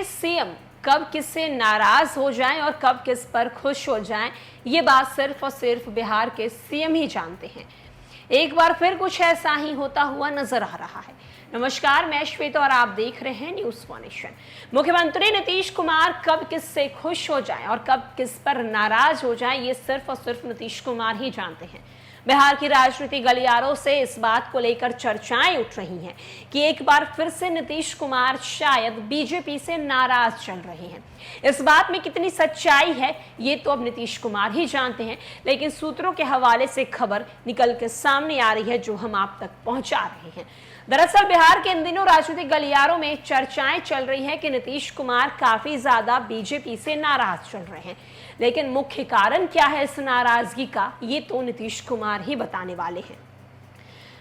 के सीएम कब किससे नाराज हो जाएं और कब किस पर खुश हो जाएं, ये बात सिर्फ और सिर्फ बिहार के सीएम ही जानते हैं। एक बार फिर कुछ ऐसा ही होता हुआ नजर आ रहा है। नमस्कार, मैं श्वेता और आप देख रहे हैं न्यूज़ वन नेशन। मुख्यमंत्री नीतीश कुमार कब किससे खुश हो जाएं और कब किस पर नाराज हो जाएं, ये सिर्फ और सिर्फ नीतीश कुमार ही जानते हैं। बिहार की राजनीतिक गलियारों से इस बात को लेकर चर्चाएं उठ रही हैं कि एक बार फिर से नीतीश कुमार शायद बीजेपी से नाराज चल रहे हैं। इस बात में कितनी सच्चाई है, ये तो अब नीतीश कुमार ही जानते हैं, लेकिन सूत्रों के हवाले से खबर निकल के सामने आ रही है जो हम आप तक पहुंचा रहे हैं। दरअसल बिहार के इन दिनों राजनीतिक गलियारों में चर्चाएं चल रही है कि नीतीश कुमार काफी ज्यादा बीजेपी से नाराज चल रहे हैं, लेकिन मुख्य कारण क्या है इस नाराजगी का, ये तो नीतीश कुमार ही बताने वाले हैं।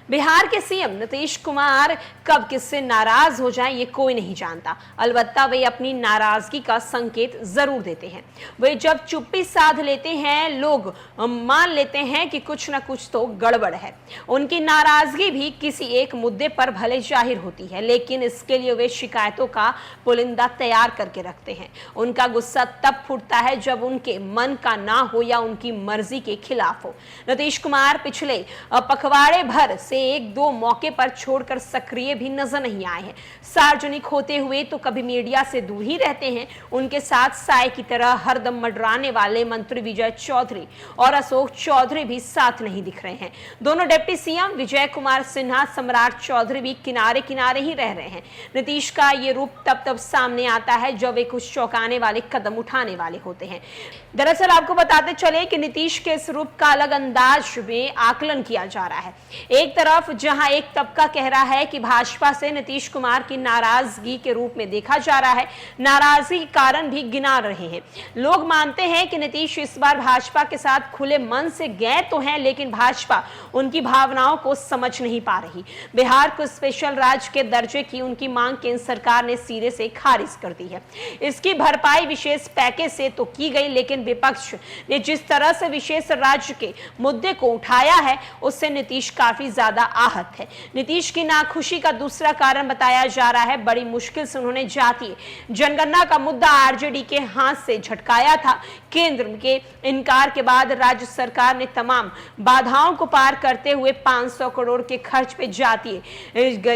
बिहार के सीएम नीतीश कुमार कब किससे नाराज हो जाएं, ये कोई नहीं जानता। अलबत्ता वे अपनी नाराजगी का संकेत जरूर देते हैं। वे जब चुप्पी साध लेते हैं, लोग मान लेते हैं कि कुछ ना कुछ तो गड़बड़ है। उनकी नाराजगी भी किसी एक मुद्दे पर भले जाहिर होती है, लेकिन इसके लिए वे शिकायतों का पुलिंदा तैयार करके रखते हैं। उनका गुस्सा तब फूटता है जब उनके मन का ना हो या उनकी मर्जी के खिलाफ हो। नीतीश कुमार पिछले पखवाड़े भर से एक दो मौके पर छोड़कर सक्रिय भी नजर नहीं आए हैं। सार्वजनिक होते हुए तो कभी मीडिया से दूर ही रहते हैं। उनके साथ साय की तरह हरदम मंडराने वाले मंत्री विजय चौधरी और अशोक चौधरी भी साथ नहीं दिख रहे हैं। दोनों डिप्टी सीएम विजय कुमार सिन्हा, सम्राट चौधरी भी किनारे किनारे ही रह रहे हैं। नीतीश का ये रूप तब सामने आता है जब वे कुछ चौंकाने वाले कदम उठाने वाले होते हैं। दरअसल आपको बताते चले कि नीतीश के इस रूप का अलग अंदाज में आकलन किया जा रहा है। एक तरफ जहां एक तबका कह रहा है कि भाजपा से नीतीश कुमार की नाराजगी के रूप में देखा जा रहा है, नाराजगी के कारण भी गिना रहे हैं। लोग मानते हैं कि नीतीश इस बार भाजपा के साथ खुले मन से गए तो हैं, लेकिन भाजपा उनकी भावनाओं को समझ नहीं पा रही। बिहार को स्पेशल राज्य के दर्जे की उनकी मांग केंद्र सरकार ने सिरे से खारिज कर दी है। इसकी भरपाई विशेष पैकेज से तो की गई, लेकिन विपक्ष ने जिस तरह से विशेष राज्य के मुद्दे को उठाया है, उससे नीतीश काफी ज्यादा आहत है। नीतीश की नाखुशी का दूसरा कारण बताया जा रहा है, बड़ी मुश्किल से उन्होंने जातीय जनगणना का मुद्दा आरजेडी के हाथ से झटकाया था। केंद्र के इनकार के बाद राज्य सरकार ने तमाम बाधाओं को पार करते हुए 500 करोड़ के खर्च पे जातीय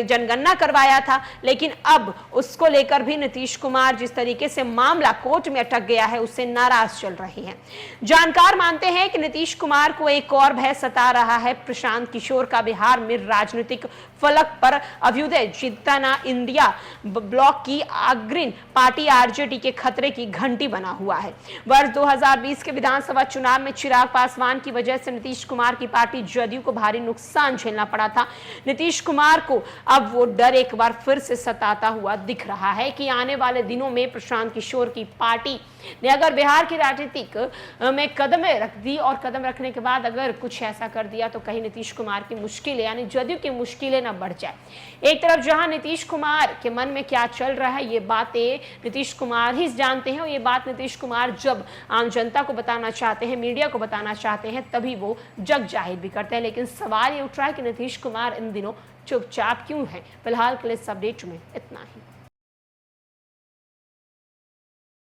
जनगणना करवाया था, लेकिन अब उसको लेकर भी नीतीश कुमार जिस तरीके से मामला कोर्ट में अटक गया है, उससे नाराज चल रहे हैं। जानकार मानते हैं कि नीतीश कुमार को एक और भय सता रहा है। प्रशांत किशोर का बिहार में राजनीतिक फलक पर अभ्युदय जितना इंडिया ब्लॉक की अग्रणी पार्टी आरजेडी के खतरे की घंटी बना हुआ है। वर्ष 2020 के विधानसभा चुनाव में चिराग पासवान की वजह से नीतीश कुमार की पार्टी जदयू को भारी नुकसान झेलना पड़ा था। नीतीश कुमार को अब वो डर एक बार फिर से सताता हुआ दिख रहा है कि आने वाले दिनों में प्रशांत किशोर की पार्टी ने अगर बिहार की राजनीतिक में कदमें रख दी और कदम रखने के बाद अगर कुछ ऐसा कर दिया तो कहीं नीतीश कुमार की मुश्किलें यानी जदयू की मुश्किलें ना बढ़ जाए। एक तरफ जहां नीतीश कुमार के मन में क्या चल रहा है, ये बातें नीतीश कुमार ही जानते हैं, और ये बात नीतीश कुमार जब आम जनता को बताना चाहते हैं, मीडिया को बताना चाहते हैं, तभी वो जग जाहिर भी करते हैं। लेकिन सवाल ये उठ रहा है कि नीतीश कुमार इन दिनों चुपचाप क्यों है। फिलहाल के लिए इस अपडेट में इतना ही।